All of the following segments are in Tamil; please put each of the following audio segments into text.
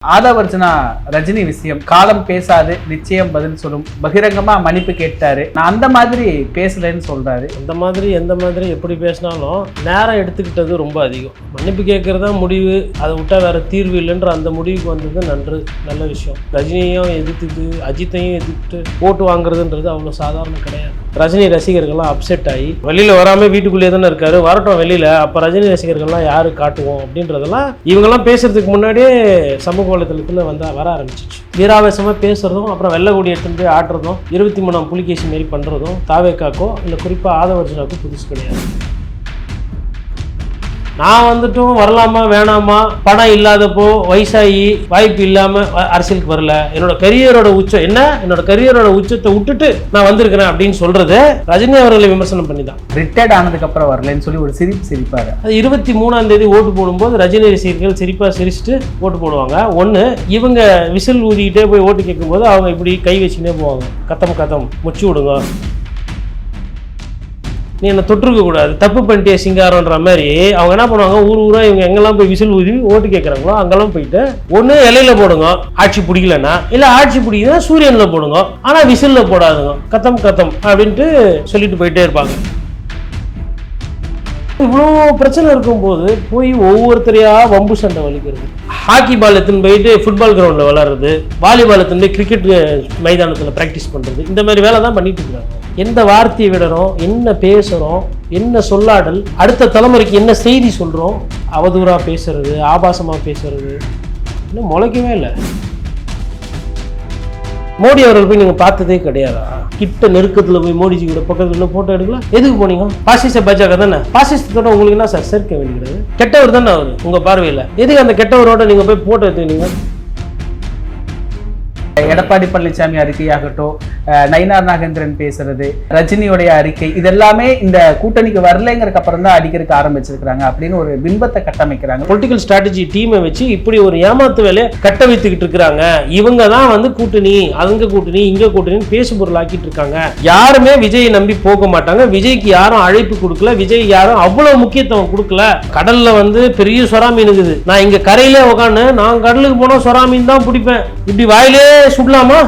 ஆதவர்ஜுனா ரஜினி விஷயம் காலம் பேசாது நிச்சயம் பதில் சொல்லும் பகிரங்கமா மன்னிப்பு கேட்டாரு. நான் அந்த மாதிரி பேசலன்னு சொல்றாரு. அந்த மாதிரி எந்த மாதிரி எப்படி பேசினாலும் நேரம் எடுத்துக்கிட்டது ரொம்ப அதிகம். மன்னிப்பு கேட்கறதா முடிவு, அதை விட்டா வேற தீர்வு இல்லைன்ற அந்த முடிவுக்கு வந்தது நல்ல விஷயம். ரஜினியையும் எதிர்த்துட்டு அஜித்தையும் எதிர்த்துட்டு ஓட்டு வாங்குறதுன்றது அவ்வளோ சாதாரணம் கிடையாது. ரஜினி ரசிகர்கள்லாம் அப்செட் ஆகி வெளியில் வராமல் வீட்டுக்குள்ளேயே தானே இருக்காரு, வரட்டும் வெளியில், அப்போ ரஜினி ரசிகர்கள்லாம் யாரு காட்டுவோம் அப்படின்றதெல்லாம் இவங்கெல்லாம் பேசுறதுக்கு முன்னாடியே சமூக வலைத்தளத்தில் வர ஆரம்பிச்சிச்சு. வீராவேசமாக பேசுறதும் அப்புறம் வெள்ளை எடுத்துட்டு போய் ஆட்டுறதும் 23ஆம் புலிகேசி மாரி பண்ணுறதும் தாவேக்காக்கோ இல்லை குறிப்பாக ஆதவர்ஜுனாக்கோ புதுசு கிடையாது. நான் வந்துட்டும் வரலாமா வேணாமா, பணம் இல்லாதப்போ வயசாகி வாய்ப்பு இல்லாமல் அரசியலுக்கு வரல, என்னோட கரியரோட உச்சம் என்ன, என்னோட கரியரோட உச்சத்தை விட்டுட்டு நான் வந்திருக்கிறேன் அப்படின்னு சொல்றது ரஜினி அவர்களை விமர்சனம் பண்ணி தான். ரிட்டையர்ட் ஆனதுக்கு அப்புறம் வரலன்னு சொல்லி ஒரு சிரிப்பாரு. அது 23ஆம் தேதி ஓட்டு போடும்போது ரஜினி ரசிகர்கள் சிரிச்சுட்டு ஓட்டு போடுவாங்க. ஒன்று, இவங்க விசில் ஊதிக்கிட்டே போய் ஓட்டு கேட்கும்போது அவங்க இப்படி கை வச்சுக்கிட்டே போவாங்க, கத்தம் முச்சு விடுங்க, நீ என்ன தொற்றுக்க கூடாது, தப்பு பண்ணிட்டே சிங்காரன்ற மாதிரி. அவங்க என்ன பண்ணுவாங்க, ஊரா இவங்க எங்கெல்லாம் போய் விசில் ஊதி ஓட்டு கேட்குறாங்களோ அங்கெல்லாம் போயிட்டு ஒன்று இலையில போடுங்க ஆட்சி பிடிக்கலன்னா, இல்லை ஆட்சி பிடிக்குதுன்னா சூரியன்ல போடுங்க, ஆனால் விசில்ல போடாதுங்க, கத்தம் அப்படின்ட்டு சொல்லிட்டு போயிட்டே இருப்பாங்க. இவ்வளோ பிரச்சனை இருக்கும்போது போய் ஒவ்வொருத்தரையா வம்பு சண்டை வலிக்கிறது, ஹாக்கி பால் எடுத்துன்னு போயிட்டு ஃபுட்பால் கிரவுண்டில் விளாட்றது, வாலிபால் எடுத்துன்னு போய் கிரிக்கெட் மைதானத்தில் ப்ராக்டிஸ் பண்ணுறது, இந்த மாதிரி வேலை தான் பண்ணிட்டு இருக்காங்க. எந்த வார்த்தையை விடுறோம், என்ன பேசுகிறோம், என்ன சொல்லாடல், அடுத்த தலைமுறைக்கு என்ன செய்தி சொல்கிறோம், அவதூறாக பேசுறது, ஆபாசமாக பேசுறது இன்னும் முளைக்கவே இல்லை. மோடி அவர்கள் போய் நீங்கள் பார்த்ததே கிடையாதா? கிட்ட நெருக்கத்தில் போய் மோடிஜி கூட பக்கத்தில் ஃபோட்டோ எடுக்கலாம். எதுக்கு போனீங்க? பாசிச பாஜக தானே, பாசிசத்தோட உங்களுக்கு என்ன சார் சேர்க்க வேண்டியது? கெட்டவர் தானே அவர் உங்கள் பார்வையில், எதுக்கு அந்த கெட்டவரோட நீங்கள் போய் ஃபோட்டோ எடுத்துக்கிட்டீங்க? எடப்பாடி பழனிசாமி அறிக்கையாகட்டும், நயினார் நாகேந்திரன் பேசுறது, ரஜினியோடைய அறிக்கை, இதெல்லாமே இந்த கூட்டணிக்கு வரலைங்கிறதுக்கு அப்புறம் தான் அடிக்கிறதுக்கு ஆரம்பிச்சிருக்கிறாங்க அப்படின்னு ஒரு பிம்பத்தை கட்டமைக்கிறாங்க. பொலிட்டிக்கல் ஸ்ட்ராட்டஜி டீமை வச்சு இப்படி ஒரு ஏமாத்து வேலையை கட்ட வைத்துக்கிட்டு இருக்கிறாங்க. இவங்க தான் வந்து கூட்டணி, அங்க கூட்டணி இங்க கூட்டணின்னு பேசு பொருள் ஆக்கிட்டு இருக்காங்க. யாருமே விஜயை நம்பி போக மாட்டாங்க. விஜய்க்கு யாரும் அழைப்பு கொடுக்கல, விஜய் யாரும் அவ்வளவு முக்கியத்துவம் கொடுக்கல. கடல்ல வந்து பெரிய சொரா மீன் இருக்குது, நான் இங்க கரையிலே உட்காந்து நான் கடலுக்கு போனா சொரா மீன் தான் பிடிப்பேன், இப்படி வாயிலே சுடலாமா?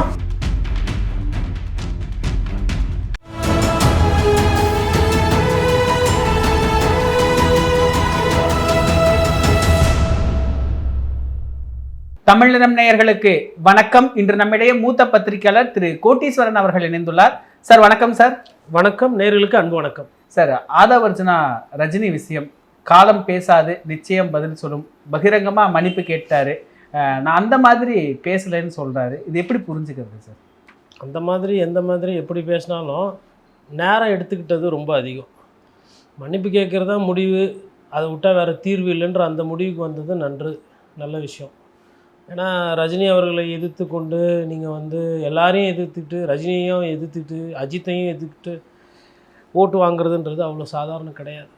தமிழினம் நேயர்களுக்கு வணக்கம். இன்று நம்மிடையே மூத்த பத்திரிகையாளர் திரு கோட்டீஸ்வரன் அவர்கள் இணைந்துள்ளார். சார் வணக்கம். சார் வணக்கம். நேயர்களுக்கு அன்பு வணக்கம். சார், ஆதவர்ஜுனா ரஜினி விஷயம் காலம் பேசாது நிச்சயம் பதில் சொல்லும் பகிரங்கமா மன்னிப்பு கேட்டாரு. நான் அந்த மாதிரி பேசலைன்னு சொல்றாரு. இது எப்படி புரிஞ்சுக்கிறது சார்? அந்த மாதிரி எந்த மாதிரி எப்படி பேசினாலும் நேரம் எடுத்துக்கிட்டது ரொம்ப அதிகம். மன்னிப்பு கேட்குறதா முடிவு, அதை விட்டால் வேறு தீர்வு இல்லைன்ற அந்த முடிவுக்கு வந்தது நல்ல விஷயம். ஏன்னா ரஜினி அவர்களை எதிர்த்து கொண்டு நீங்கள் வந்து எல்லாரையும் எதிர்த்துக்கிட்டு, ரஜினியையும் எதிர்த்துக்கிட்டு அஜித்தையும் எதிர்த்துக்கிட்டு ஓட்டு வாங்குறதுன்றது அவ்வளோ சாதாரணம் கிடையாது.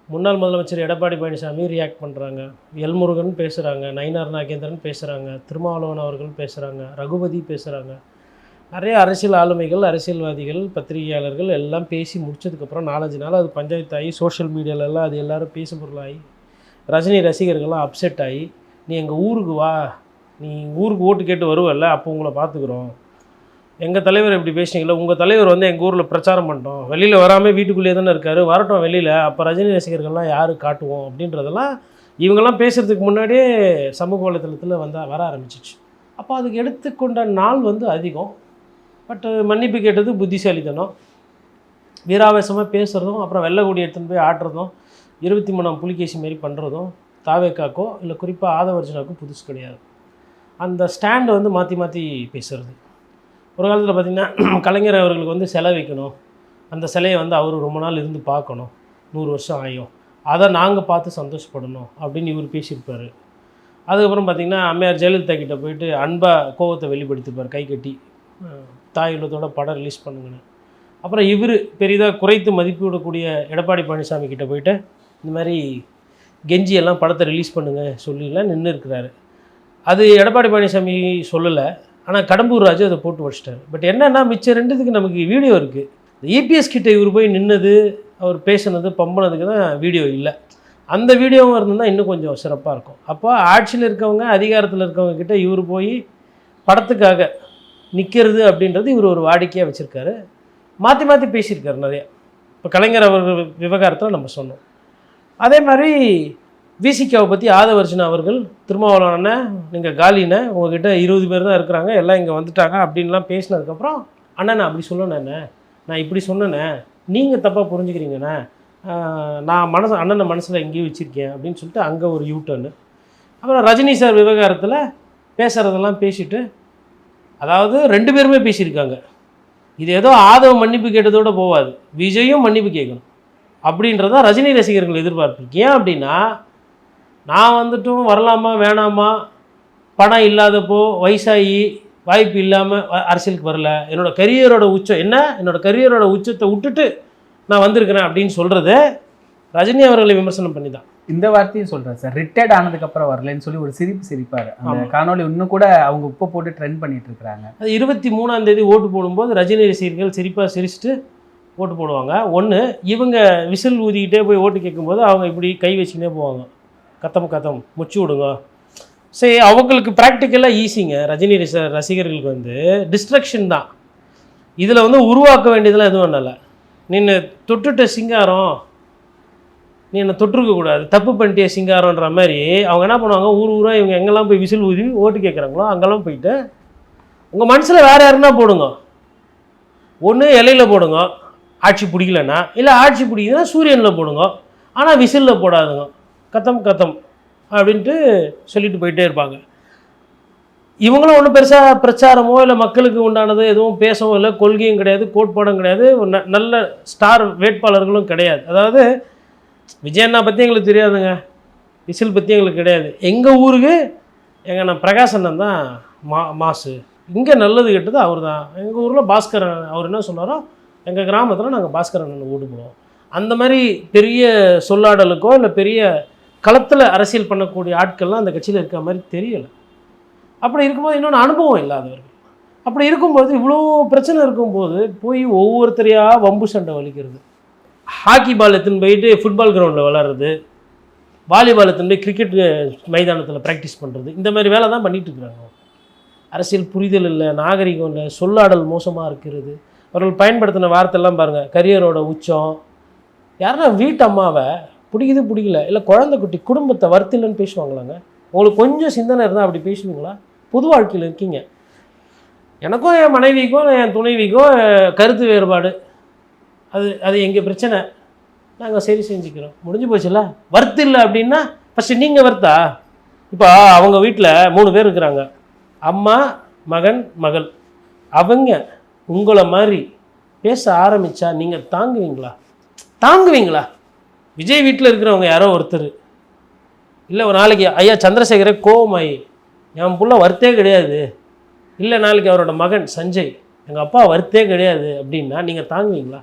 முன்னாள் முதலமைச்சர் எடப்பாடி பழனிசாமி ரியாக்ட் பண்ணுறாங்க, எல்முருகன் பேசுகிறாங்க, நயினார் நாகேந்திரன் பேசுகிறாங்க, திருமாவளவன் அவர்கள் பேசுகிறாங்க, ரகுபதி பேசுகிறாங்க, நிறைய அரசியல் ஆளுமைகள், அரசியல்வாதிகள், பத்திரிகையாளர்கள் எல்லாம் பேசி முடிச்சதுக்கப்புறம் 4-5 நாள் அது பஞ்சாயத்தாகி சோஷியல் மீடியாலெல்லாம் அது எல்லோரும் பேசும் பொருளாகி ரஜினி ரசிகர்கள்லாம் அப்செட் ஆகி, நீ எங்கள் ஊருக்கு வா, நீ ஊருக்கு ஓட்டு கேட்டு வருவல்ல, அப்போ உங்களை பார்த்துக்குறோம், எங்கள் தலைவர் இப்படி பேசினீங்களா, உங்கள் தலைவர் வந்து எங்கள் ஊரில் பிரச்சாரம் பண்ணிட்டோம், வெளியில் வராமல் வீட்டுக்குள்ளேயே தானே இருக்கார், வரட்டும் வெளியில், அப்போ ரஜினி ரசிகர்கள்லாம் யார் காட்டுவோம் அப்படின்றதெல்லாம் இவங்கெல்லாம் பேசுகிறதுக்கு முன்னாடியே சமூக வலைத்தளத்தில் வர ஆரம்பிச்சிச்சு. அப்போ அதுக்கு எடுத்துக்கொண்ட நாள் வந்து அதிகம். பட் மன்னிப்பு கேட்டது புத்திசாலித்தனம். வீராவேசமாக பேசுகிறதும் அப்புறம் வெள்ளை எடுத்துன்னு போய் ஆட்டுறதும் 23ஆம் புலிகேசி மாரி பண்ணுறதும் தாவேக்காக்கோ இல்லை குறிப்பாக ஆதவர்ஜுனாக்கோ புதுசு கிடையாது. அந்த ஸ்டாண்டை வந்து மாற்றி பேசுகிறது. ஒரு காலத்தில் பார்த்திங்கன்னா கலைஞர் அவர்களுக்கு வந்து சிலை வைக்கணும், அந்த சிலையை வந்து அவர் ரொம்ப நாள் இருந்து பார்க்கணும், 100 வருஷம் ஆகும், அதை நாங்கள் பார்த்து சந்தோஷப்படணும் அப்படின்னு இவர் பேசியிருப்பார். அதுக்கப்புறம் பார்த்திங்கன்னா அம்மையார் ஜெயலலிதா கிட்டே போயிட்டு அன்பாக கோவத்தை வெளிப்படுத்திப்பார், கை கட்டி தாயுள்ளத்தோட படம் ரிலீஸ் பண்ணுங்கன்னு. அப்புறம் இவர் பெரிதாக குறைத்து மதிப்பிடக்கூடிய எடப்பாடி பழனிசாமி கிட்டே போயிட்டு இந்த மாதிரி கெஞ்சியெல்லாம் படத்தை ரிலீஸ் பண்ணுங்க சொல்லிலாம் நின்று இருக்கிறாரு. அது எடப்பாடி பழனிசாமி சொல்லலை, ஆனால் கடம்பூர் ராஜு அதை போட்டு வச்சிட்டாரு. பட் என்னென்னா மிச்சம் ரெண்டுத்துக்கு நமக்கு வீடியோ இருக்குது. இபிஎஸ் கிட்ட இவர் போய் நின்னது, அவர் பேசுனது, பம்பினதுக்கு தான் வீடியோ இல்லை. அந்த வீடியோவும் இருந்ததுன்னா இன்னும் கொஞ்சம் சிறப்பாக இருக்கும். அப்போ ஆட்சியில் இருக்கவங்க, அதிகாரத்தில் இருக்கவங்க கிட்ட இவர் போய் படத்துக்காக நிற்கிறது அப்படின்றது இவர் ஒரு வாடிக்கையாக வச்சுருக்காரு. மாற்றி மாற்றி பேசியிருக்காரு நிறைய. இப்போ கலைஞர் அவர்கள் விவகாரத்தில் நம்ம சொன்னோம். அதே மாதிரி விசிகாவை பற்றி ஆதவர்ஜுனா அவர்கள் திருமாவளவன நீங்கள் காலின உங்ககிட்ட 20 பேர் தான் இருக்கிறாங்க, எல்லாம் இங்கே வந்துட்டாங்க அப்படின்லாம் பேசினதுக்கப்புறம் அண்ணா நான் அப்படி சொல்லணேண்ணே, நான் இப்படி சொன்னேண்ணே, நீங்கள் தப்பாக புரிஞ்சுக்கிறீங்கண்ணே, நான் அண்ணனை மனசில் எங்கேயும் வச்சுருக்கேன் அப்படின்னு சொல்லிட்டு அங்கே ஒரு யூட்டர்னு. அப்புறம் ரஜினி சார் விவகாரத்தில் பேசுகிறதெல்லாம் பேசிட்டு, அதாவது 2 பேருமே பேசியிருக்காங்க. இது ஏதோ ஆதவ மன்னிப்பு கேட்டதோடு போகாது, விஜயும் மன்னிப்பு கேட்கணும் அப்படின்றதான் ரஜினி ரசிகர்கள் எதிர்பார்ப்பு. ஏன் அப்படின்னா, நான் வந்துட்டும் வரலாமா வேணாமா, பணம் இல்லாதப்போ வயசாகி வாய்ப்பு இல்லாமல் அரசியலுக்கு வரல, என்னோடய கரியரோட உச்சம் என்ன, என்னோடய கரியரோட உச்சத்தை விட்டுட்டு நான் வந்திருக்கிறேன் அப்படின்னு சொல்கிறது ரஜினி அவர்களை விமர்சனம் பண்ணி தான். இந்த வார்த்தையும் சொல்கிறேன் சார், ரிட்டையர்ட் ஆனதுக்கப்புறம் வரலன்னு சொல்லி ஒரு சிரிப்பார். அந்த காணொலி இன்னும் கூட அவங்க உப்பை போட்டு ட்ரெண்ட் பண்ணிட்டு இருக்கிறாங்க. அது 23ஆம் தேதி ஓட்டு போடும்போது ரஜினி ரசிகர்கள் சிரிப்பாக சிரிச்சுட்டு ஓட்டு போடுவாங்க. ஒன்று, இவங்க விசில் ஊதிக்கிட்டே போய் ஓட்டு கேட்கும்போது அவங்க இப்படி கை வச்சுக்கிட்டே போவாங்க, கத்தம் முச்சு விடுங்க. சரி, அவங்களுக்கு ப்ராக்டிக்கலாக ஈஸிங்க. ரஜினி ரசிகர்களுக்கு வந்து டிஸ்ட்ரக்ஷன் தான். இதில் வந்து உருவாக்க வேண்டியதெல்லாம் எதுவும் பண்ணலை. நின்று தொட்டுட்ட சிங்காரம், நீ என்னை தொற்றுக்கக்கூடாது, தப்பு பண்ணிட்டே சிங்காரன்ற மாதிரி அவங்க என்ன பண்ணுவாங்க, ஊராக இவங்க எங்கெல்லாம் போய் விசில் ஊதி ஓட்டு கேட்குறாங்களோ அங்கெல்லாம் போயிட்டு உங்கள் மனசில் வேறு யாருன்னா போடுங்க. ஒன்று இலையில் போடுங்க ஆட்சி பிடிக்கலன்னா, இல்லை ஆட்சி பிடிக்குதுன்னா சூரியனில் போடுங்க, ஆனால் விசிலில் போடாதுங்க, கத்தம் அப்படின்ட்டு சொல்லிட்டு போயிட்டே இருப்பாங்க. இவங்களும் ஒன்றும் பெருசாக பிரச்சாரமோ இல்லை மக்களுக்கு உண்டானது எதுவும் பேசவும் இல்லை, கொள்கையும் கிடையாது, கோட்பாடும் கிடையாது, நல்ல ஸ்டார் வேட்பாளர்களும் கிடையாது. அதாவது விஜயண்ணா பற்றி எங்களுக்கு தெரியாதுங்க, விசில் பற்றி எங்களுக்கு கிடையாது. எங்கள் ஊருக்கு எங்கள் நான் பிரகாஷ் அண்ணன் தான் மாசு, இங்கே நல்லது கெட்டது அவர் தான். எங்கள் ஊரில் பாஸ்கர் அண்ணன் அவர் என்ன சொன்னாரோ, எங்கள் கிராமத்தில் நாங்கள் பாஸ்கர் அண்ணன் ஓட்டு போடுவோம். அந்த மாதிரி பெரிய சொல்லாடலுக்கோ இல்லை பெரிய களத்தில் அரசியல் பண்ணக்கூடிய ஆட்கள்லாம் அந்த கட்சியில் இருக்கிற மாதிரி தெரியலை. அப்படி இருக்கும்போது இன்னொன்று அனுபவம் இல்லாதவர்கள். அப்படி இருக்கும்போது இவ்வளோ பிரச்சனை இருக்கும்போது போய் ஒவ்வொருத்தரையாக வம்பு சண்டை வலிக்கிறது, ஹாக்கி பால் எடுத்துன்னு போயிட்டு ஃபுட்பால் கிரவுண்டில் விளாட்றது, வாலிபால் எடுத்துன்னு போய் கிரிக்கெட் மைதானத்தில் ப்ராக்டிஸ் பண்ணுறது, இந்த மாதிரி வேலை தான் பண்ணிகிட்டு இருக்கிறாங்க. அரசியல் புரிதல் இல்லை, நாகரிகம் இல்லை, சொல்லாடல் மோசமாக இருக்கிறது. அவர்கள் பயன்படுத்தின வார்த்தைலாம் பாருங்கள், கரியரோட உச்சம். யாருன்னா வீட்டு அம்மாவை பிடிக்கல, இல்லை குழந்தை குட்டி குடும்பத்தை வருத்தில்லைன்னு பேசுவாங்களாங்க? உங்களுக்கு கொஞ்சம் சிந்தனை இருந்தால் அப்படி பேசுவீங்களா? பொது வாழ்க்கையில் இருக்கீங்க. எனக்கும் என் மனைவிக்கும் என் துணைவிக்கும் கருத்து வேறுபாடு, அது எங்கள் பிரச்சனை, நாங்கள் சரி செஞ்சுக்கிறோம், முடிஞ்சு போச்சுல்ல. வர்த்து இல்லை அப்படின்னா ஃபஸ்ட்டு நீங்கள் வர்த்தா? இப்போ அவங்க வீட்டில் 3 பேர் இருக்கிறாங்க, அம்மா, மகன், மகள். அவங்க உங்களை மாதிரி பேச ஆரம்பித்தா நீங்கள் தாங்குவீங்களா? விஜய் வீட்டில் இருக்கிறவங்க யாரோ ஒருத்தர் இல்லை, ஒரு நாளைக்கு ஐயா சந்திரசேகரே கோவமாயி என் புள்ள வர்த்தே கிடையாது, இல்லை நாளைக்கு அவரோட மகன் சஞ்சய் எங்கள் அப்பா வர்த்தே கிடையாது அப்படின்னா நீங்கள் தாங்குவீங்களா?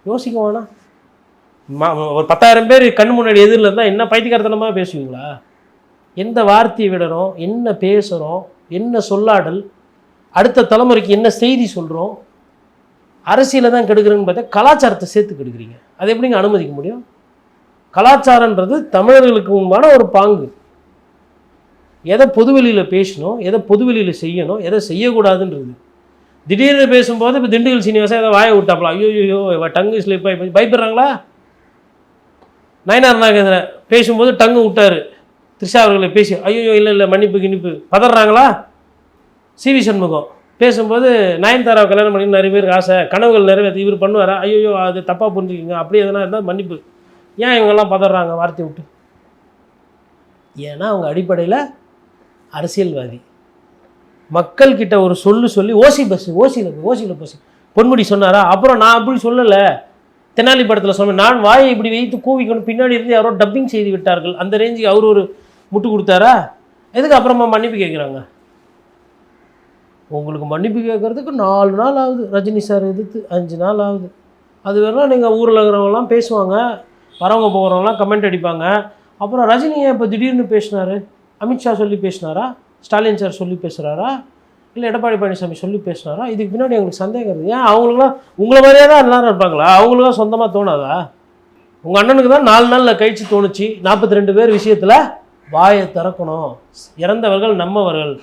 யோசிக்க வேணாம். ஒரு 10,000 பேர் கண் முன்னாடி எதிரில் இருந்தால் என்ன பைத்தியக்காரத்தனமாக பேசுவீங்களா? எந்த வார்த்தையை விடுறோம், என்ன பேசுகிறோம், என்ன சொல்லாடல், அடுத்த தலைமுறைக்கு என்ன செய்தி சொல்கிறோம், அரசியலை தான் கெடுக்கிறேன்னு பார்த்தா கலாச்சாரத்தை சேர்த்து கெடுக்குறீங்க. அதை எப்படிங்க அனுமதிக்க முடியும்? கலாச்சாரன்றது தமிழர்களுக்கு முன்பான ஒரு பாங்கு. எதை பொதுவெளியில் பேசணும், எதை பொதுவெளியில் செய்யணும், எதை செய்யக்கூடாதுன்றது. திடீர்னு பேசும்போது இப்போ திண்டுக்கல் சீனிவாசன் எதை வாயை விட்டாப்பலாம், ஐயோ டங்கு ஸ்லிப் ஆகி பயப்படுறாங்களா? நயனார் நாகேந்திரன் பேசும்போது டங்கு விட்டார், த்ரிஷா அவர்களை பேசி ஐயோ இல்லை மன்னிப்பு கிணிப்பு பதறாங்களா? சிவி சண்முகம் பேசும்போது நயன்தாராவை கல்யாணம் பண்ணி நிறைய பேருக்கு ஆசை, கனவுகள் நிறைவேற்றி இவர் பண்ணுவாரா, ஐயோ அது தப்பாக புரிஞ்சுக்கிங்க, அப்படி எதனா இருந்தால் மன்னிப்பு. ஏன் இவங்கெல்லாம் பதறாங்க வார்த்தையை விட்டு? ஏன்னா அவங்க அடிப்படையில் அரசியல்வாதி. மக்கள்கிட்ட ஒரு சொல்லி ஓசியில் பஸ் பொன்முடி சொன்னாரா? அப்புறம் நான் அப்படி சொல்லலை, தெனாலி படத்தில் சொன்னேன், நான் வாயை இப்படி வைத்து கூவிக்கணும், பின்னாடி இருந்து யாரோ டப்பிங் செய்து விட்டார்கள், அந்த ரேஞ்சுக்கு அவர் ஒரு முட்டு கொடுத்தாரா? எதுக்கு அப்புறமா மன்னிப்பு கேட்குறாங்க? உங்களுக்கு மன்னிப்பு கேட்குறதுக்கு 4 நாள் ஆகுது, ரஜினி சார் எதிர்த்து 5 நாள் ஆகுது. அது வேணால் நீங்கள் ஊரில் இருக்கிறவங்களாம் பேசுவாங்க, வரவங்க போகிறவங்களாம் கமெண்ட் அடிப்பாங்க. அப்புறம் ரஜினியை இப்போ திடீர்னு பேசினார், அமித்ஷா சொல்லி பேசினாரா, ஸ்டாலின் சார் சொல்லி பேசுகிறாரா, இல்லை எடப்பாடி பழனிசாமி சொல்லி பேசினாரா? இதுக்கு பின்னாடி எங்களுக்கு சந்தேகம் இருக்குது. ஏன் அவங்களுக்குலாம் உங்களை மாதிரியே தான் எல்லாரும் இருப்பாங்களா? அவங்களுக்குலாம் சொந்தமாக தோணாதா? உங்கள் அண்ணனுக்கு தான் 4 நாளில் கழிச்சு தோணுச்சு 42 பேர் விஷயத்தில் வாயை திறக்கணும். இறந்தவர்கள் நம்மவர்கள்,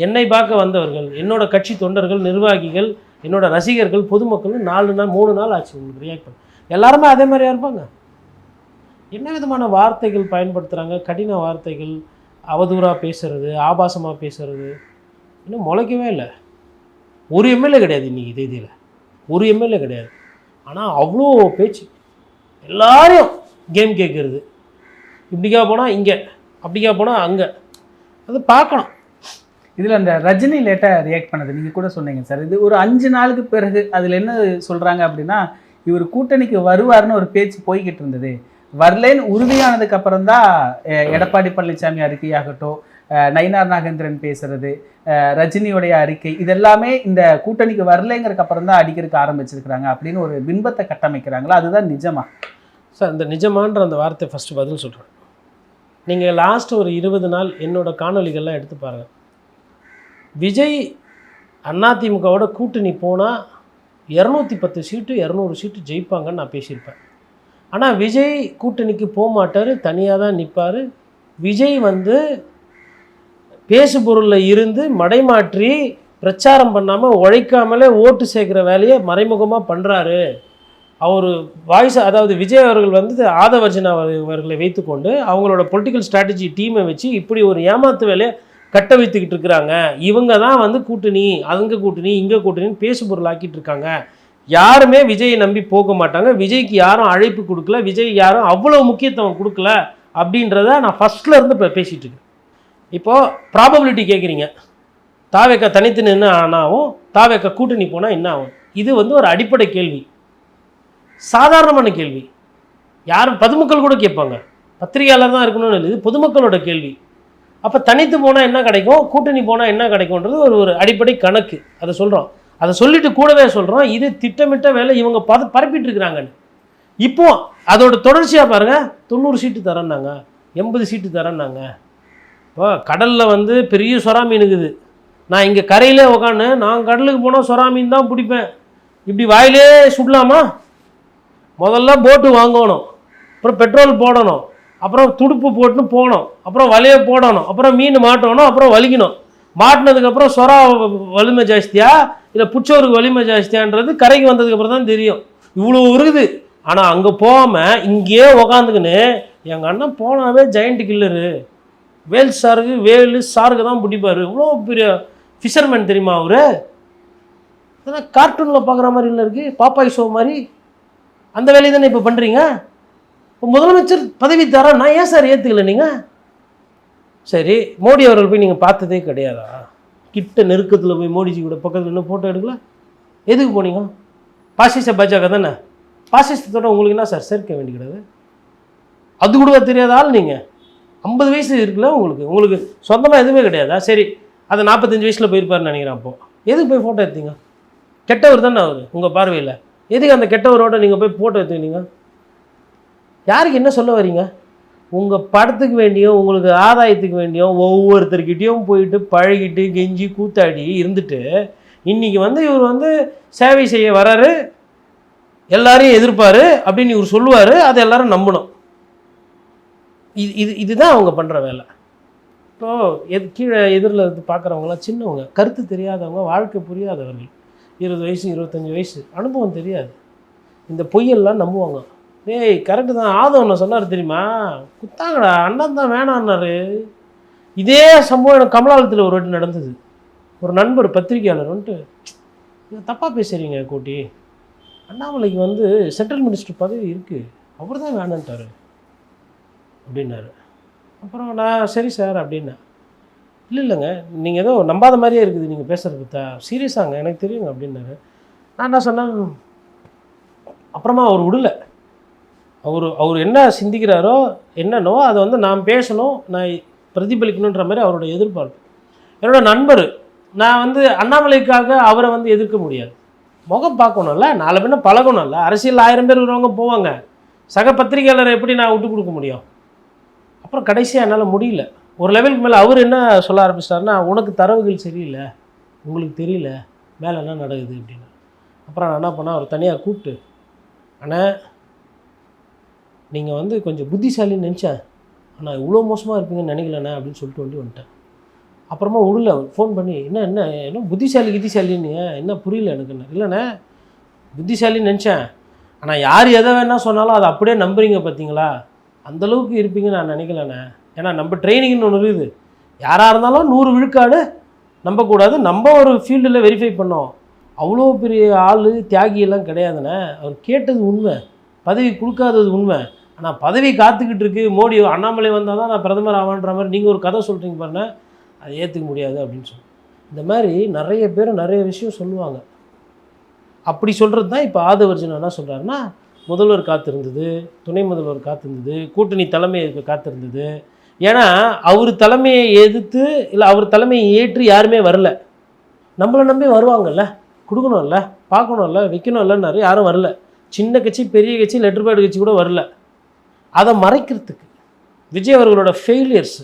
என்னை பார்க்க வந்தவர்கள், என்னோட கட்சி தொண்டர்கள், நிர்வாகிகள், என்னோட ரசிகர்கள், பொதுமக்கள் 4 நாள் 3 நாள் ஆச்சு உங்களுக்கு ரியாக்ட் பண்ண. எல்லாருமே அதே மாதிரியா இருப்பாங்க? என்ன விதமான வார்த்தைகள் பயன்படுத்துகிறாங்க, கடின வார்த்தைகள், அவதூறாக பேசுறது, ஆபாசமாக பேசுறது, இன்னும் முளைக்கவே இல்லை. ஒரு எம்எல்ஏ கிடையாது இன்றைக்கி தேதியில், ஒரு எம்எல்ஏ கிடையாது. ஆனால் அவ்வளோ பேச்சு, எல்லாரையும் கேம் கேட்குறது, இப்படிக்கா போனால் இங்கே, அப்படிக்கா போனால் அங்கே, அது பார்க்கணும். இதில் அந்த ரஜினி லேட்டாக ரியாக்ட் பண்ணது நீங்கள் கூட சொன்னீங்க சார். இது ஒரு 5 நாளுக்கு பிறகு அதில் என்ன சொல்கிறாங்க அப்படின்னா, இவர் கூட்டணிக்கு வருவார்னு ஒரு பேச்சு போய்கிட்டு இருந்தது, வரலேன்னு உறுதியானதுக்கு அப்புறம் தான் எடப்பாடி பழனிசாமி அறிக்கையாகட்டும், நயினார் நாகேந்திரன் பேசுறது, ரஜினியோடைய அறிக்கை, இதெல்லாமே இந்த கூட்டணிக்கு வரலைங்கிறதுக்கு அப்புறம் தான் அடிக்கிறதுக்கு ஆரம்பிச்சிருக்கிறாங்க அப்படின்னு ஒரு பின்பத்தை கட்டமைக்கிறாங்களா? அதுதான் நிஜமா சார்? இந்த நிஜமான்ற அந்த வார்த்தை ஃபஸ்ட்டு பதில் சொல்கிறேன். நீங்கள் லாஸ்ட் ஒரு 20 நாள் என்னோட காணொலிகள்லாம் எடுத்து பாருங்கள். விஜய் அதிமுகவோட கூட்டணி போனால் 210 சீட்டு 200 சீட்டு ஜெயிப்பாங்கன்னு நான் பேசியிருப்பேன். ஆனால் விஜய் கூட்டணிக்கு போக மாட்டார், தனியாக தான் நிற்பார். விஜய் பேசுபொருளில் இருந்து மடைமாற்றி பிரச்சாரம் பண்ணாமல் உழைக்காமலே ஓட்டு சேர்க்குற வேலையை மறைமுகமாக பண்ணுறாரு. அவர் வாய்ஸ், அதாவது விஜய் அவர்கள் ஆதவர்ஜனா அவர்களை வைத்துக்கொண்டு அவங்களோட பொலிட்டிக்கல் ஸ்ட்ராட்டஜி டீமை வச்சு இப்படி ஒரு ஏமாத்து வேலையை கட்ட வைத்துக்கிட்டு இருக்கிறாங்க. இவங்க தான் கூட்டணி, அங்கே கூட்டணி, இங்கே கூட்டணின்னு பேசுபொருள் ஆக்கிட்டு இருக்காங்க. யாருமே விஜயை நம்பி போக மாட்டாங்க. விஜய்க்கு யாரும் அழைப்பு கொடுக்கல, விஜய் யாரும் அவ்வளோ முக்கியத்துவம் கொடுக்கல அப்படின்றத நான் ஃபஸ்ட்லேருந்து இப்போ பேசிகிட்டு இருக்கேன். இப்போது ப்ராபபிலிட்டி கேட்குறீங்க, தாவேக்கா தனித்து நின்று ஆனாவும் தாவேக்கா கூட்டணி போனால் என்ன ஆகும்? இது ஒரு அடிப்படை கேள்வி, சாதாரணமான கேள்வி. யாரும் பொதுமக்கள் கூட கேட்பாங்க, பத்திரிகையாளர் தான் இருக்கணும்னு இல்லை, இது பொதுமக்களோட கேள்வி. அப்போ தனித்து போனால் என்ன கிடைக்கும், கூட்டணி போனால் என்ன கிடைக்கும்ன்றது ஒரு அடிப்படை கணக்கு. அதை சொல்கிறோம், அதை சொல்லிட்டு கூடவே சொல்கிறோம் இது திட்டமிட்ட வேலை, இவங்க பரப்பிட்டு இருக்கிறாங்கன்னு. இப்போ அதோட தொடர்ச்சியாக பாருங்கள், 90 சீட்டு தரேன்னாங்க, 80 சீட்டு தரேன்னாங்க. இப்போ கடலில் பெரிய சொரா மீன் இருக்குது. நான் இங்கே கரையிலே உக்காந்து நான் கடலுக்கு போனால் சொரா மீன் தான் பிடிப்பேன். இப்படி வாயிலே சுடலாமா? முதல்ல போட்டு வாங்கணும், அப்புறம் பெட்ரோல் போடணும், அப்புறம் துடுப்பு போட்டுன்னு போகணும், அப்புறம் வலையை போடணும், அப்புறம் மீன் மாட்டணும், அப்புறம் வலிக்கணும். மாட்டினதுக்கப்புறம் சொரா வலிமை ஜாஸ்தியா இல்லை புச்சோருக்கு வலிமை ஜாஸ்தியான்றது கரைக்கு வந்ததுக்கப்புறம் தான் தெரியும். இவ்வளோ இருக்குது. ஆனால் அங்கே போகாமல் இங்கேயே உக்காந்துக்குன்னு எங்கள் அண்ணன் போனாவே ஜெயண்ட் கில்லரு, வேல் சாருக்கு தான் பிடிப்பார், இவ்வளோ பெரிய ஃபிஷர்மேன் தெரியுமா அவர்? அதெல்லாம் கார்ட்டூனில் பார்க்குற மாதிரி இல்லை இருக்குது, பாப்பாய் ஷோ மாதிரி. அந்த வேலையை தானே இப்போ பண்ணுறீங்க. இப்போ முதலமைச்சர் பதவி தர நான் ஏன் சார் ஏற்றுக்கல நீங்கள்? சரி, மோடி அவர்கள் போய் நீங்கள் பார்த்ததே கிடையாதா? கிட்ட நெருக்கத்தில் போய் மோடிஜி கூட பக்கத்தில் இன்னும் ஃபோட்டோ எடுக்கல? எதுக்கு போனீங்க? பாசிச பாஜக தானே, பாசிசத்தோட உங்களுக்கு என்ன சார் சேர்க்க வேண்டி கிடையாது? அது கூட தெரியாத ஆள் நீங்கள். 50 வயசு இருக்குல்ல உங்களுக்கு சொந்தமாக எதுவுமே கிடையாதா? சரி, அதை 45 வயசில் போயிருப்பாருன்னு நினைக்கிறேன். அப்போது எதுக்கு போய் ஃபோட்டோ எடுத்தீங்க? கெட்டவர் தானே அவர் உங்கள் பார்வையில், எதுக்கு அந்த கெட்டவரோட நீங்கள் போய் ஃபோட்டோ எடுத்துக்கிட்டீங்க? யாருக்கு என்ன சொல்ல வரீங்க? உங்கள் படத்துக்கு வேண்டியும் உங்களுக்கு ஆதாயத்துக்கு வேண்டியும் ஒவ்வொருத்தர்கிட்டையும் போயிட்டு பழகிட்டு கெஞ்சி கூத்தாடி இருந்துட்டு இன்றைக்கி இவர் சேவை செய்ய வராரு, எல்லாரையும் எதிர்ப்பார் அப்படின்னு இவர் சொல்லுவார், அதை எல்லாரும் நம்பணும். இதுதான் அவங்க பண்ணுற வேலை. இப்போது கீழே எதிரில் இருந்து பார்க்குறவங்களாம் சின்னவங்க, கருத்து தெரியாதவங்க, வாழ்க்கை புரியாதவர்கள், 20 வயசு 25 வயசு, அனுபவம் தெரியாது, இந்த பொய்யெல்லாம் நம்புவாங்க. ஏய் கரெக்டு தான், ஆதவன் சொன்னார் தெரியுமா, குத்தாங்கடா, அண்ணன் தான் வேணான்னாரு. இதே சம்பவம் எனக்கு கமலாலயத்தில் ஒரு வாட்டி நடந்தது. ஒரு நண்பர் பத்திரிகையாளர் தப்பாக பேசுகிறீங்க கோட்டி, அண்ணாமலைக்கு சென்ட்ரல் மினிஸ்டர் பதவி இருக்குது, அவர் தான் வேணான்ட்டார் அப்படின்னாரு. அப்புறம் நான் சரி சார் அப்படின்னேன். இல்லைங்க, நீங்கள் ஏதோ நம்பாத மாதிரியே இருக்குது நீங்கள் பேசுகிறது பார்த்தா, சீரியஸாங்க எனக்கு தெரியுங்க அப்படின்னாரு. நான் என்ன சொன்னேன், அப்புறமா அவர் விடலை. அவர் என்ன சிந்திக்கிறாரோ என்னன்னோ அதை நாம் பேசணும், நான் பிரதிபலிக்கணுன்ற மாதிரி அவரோட எதிர்பார்ப்பு. என்னோட நண்பர், நான் அண்ணாமலைக்காக அவரை எதிர்க்க முடியாது, முகம் பார்க்கணும்ல, 4 பேர் பழகணும்ல. அரசியல் 1000 பேர் வருவாங்க போவாங்க, சக பத்திரிகையாளரை எப்படி நான் விட்டு கொடுக்க முடியும்? அப்புறம் கடைசியாக என்னால் முடியல. ஒரு லெவலுக்கு மேலே அவர் என்ன சொல்ல ஆரம்பிச்சிட்டாருன்னா, உனக்கு தரவுகள் சரியில்லை, உங்களுக்கு தெரியல மேலே என்ன நடக்குது அப்படின்னு. அப்புறம் நான் என்ன பண்ணேன், அவர் தனியாக கூப்பிட்டு, அண்ணா நீங்கள் வந்து கொஞ்சம் புத்திசாலின்னு நினச்சேன், ஆனால் இவ்வளோ மோசமாக இருப்பீங்கன்னு நினைக்கலண்ணே அப்படின்னு சொல்லிட்டு வந்துட்டேன். அப்புறமா உள்ள ஃபோன் பண்ணி என்ன புத்திசாலின்னு என்ன புரியல எனக்குண்ணே. இல்லைண்ணே புத்திசாலின்னு நினச்சேன், ஆனால் யார் எதை வேணால் சொன்னாலும் அதை அப்படியே நம்புறீங்க பார்த்தீங்களா, அந்தளவுக்கு இருப்பீங்கன்னு நான் நினைக்கலண்ணே. ஏன்னா நம்ம ட்ரைனிங்னு ஒன்று இருக்குது, யாராக இருந்தாலும் 100 விழுக்காடு நம்பக்கூடாது, நம்ம ஒரு ஃபீல்டில் வெரிஃபை பண்ணோம். அவ்வளோ பெரிய ஆள் தியாகியெல்லாம் கிடையாதுண்ணே. அவர் கேட்டது உண்மை, பதவி கொடுக்காதது உண்மை. ஆனால் பதவி காத்துக்கிட்டு இருக்கு, மோடி அண்ணாமலை வந்தால் தான் நான் பிரதமர் ஆவான்ற மாதிரி நீங்கள் ஒரு கதை சொல்கிறீங்க பாருங்க, அதை ஏற்றுக்க முடியாது அப்படின்னு சொல்லி இந்த மாதிரி நிறைய பேர் நிறைய விஷயம் சொல்லுவாங்க. அப்படி சொல்கிறது தான் இப்போ ஆதவர்ஜுன் என்ன சொல்கிறாருன்னா, முதல்வர் காத்திருந்தது, துணை முதல்வர் காத்திருந்தது, கூட்டணி தலைமை காத்திருந்தது. ஏன்னா அவர் தலைமையை எதிர்த்து இல்லை அவர் தலைமையை ஏற்று யாருமே வரல. நம்மளை நம்பி வருவாங்கல்ல, கொடுக்கணும்ல, பார்க்கணும்ல, வைக்கணும்லன்னாரு, யாரும் வரல. சின்ன கட்சி பெரிய கட்சி லெட்டர் பேட் கட்சி கூட வரல. அதை மறைக்கிறதுக்கு விஜய் அவர்களோட ஃபெயிலியர்ஸ்,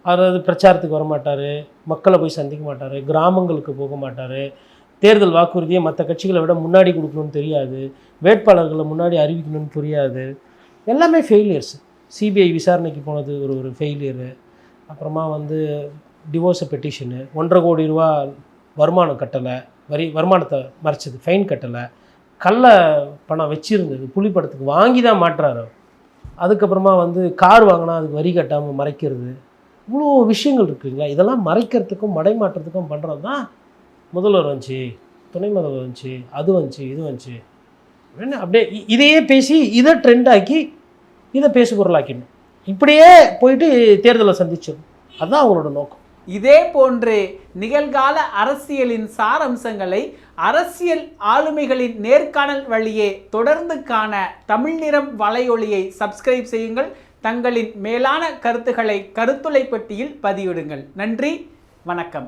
அதாவது பிரச்சாரத்துக்கு வரமாட்டார், மக்களை போய் சந்திக்க மாட்டார், கிராமங்களுக்கு போக மாட்டார், தேர்தல் வாக்குறுதியை மற்ற கட்சிகளை விட முன்னாடி கொடுக்கணும்னு தெரியாது, வேட்பாளர்களை முன்னாடி அறிவிக்கணும்னு புரியாது, எல்லாமே ஃபெயிலியர்ஸ். சிபிஐ விசாரணைக்கு போனது ஒரு ஃபெயிலியரு. அப்புறமா வந்து டிவோர்ஸ் பெட்டிஷனு, 1.5 கோடி ரூபா வருமானம் கட்டலை, வருமானத்தை மறைச்சது, ஃபைன் கட்டலை, கள்ள பணம் வச்சுருந்தது, புலி படத்துக்கு வாங்கி தான் மாட்டுறாரு. அதுக்கப்புறமா வந்து கார் வாங்கினா அதுக்கு வரி கட்டாமல் மறைக்கிறது, இவ்வளோ விஷயங்கள் இருக்குங்களா. இதெல்லாம் மறைக்கிறதுக்கும் மடைமாற்றத்துக்கும் பண்ணுறது தான் முதல்வர் வந்துச்சு, துணை முதல்வர் வந்துச்சு, அது வந்துச்சு, இது வந்துச்சு அப்படின்னு அப்படியே இதையே பேசி இதை ட்ரெண்ட் ஆக்கி இதை பேசு பொருளாக்கிடணும். இப்படியே போயிட்டு தேர்தலை சந்திச்சிடணும். அதுதான் அவங்களோட நோக்கம். இதே போன்று நிகழ்கால அரசியலின் சாரம்சங்களை அரசியல் ஆளுமைகளின் நேர்காணல் வழியே தொடர்ந்து காண தமிழ் நிறம் வலையொலியை சப்ஸ்கிரைப் செய்யுங்கள். தங்களின் மேலான கருத்துக்களை கருத்துளை பெட்டியில் பதிவிடுங்கள். நன்றி, வணக்கம்.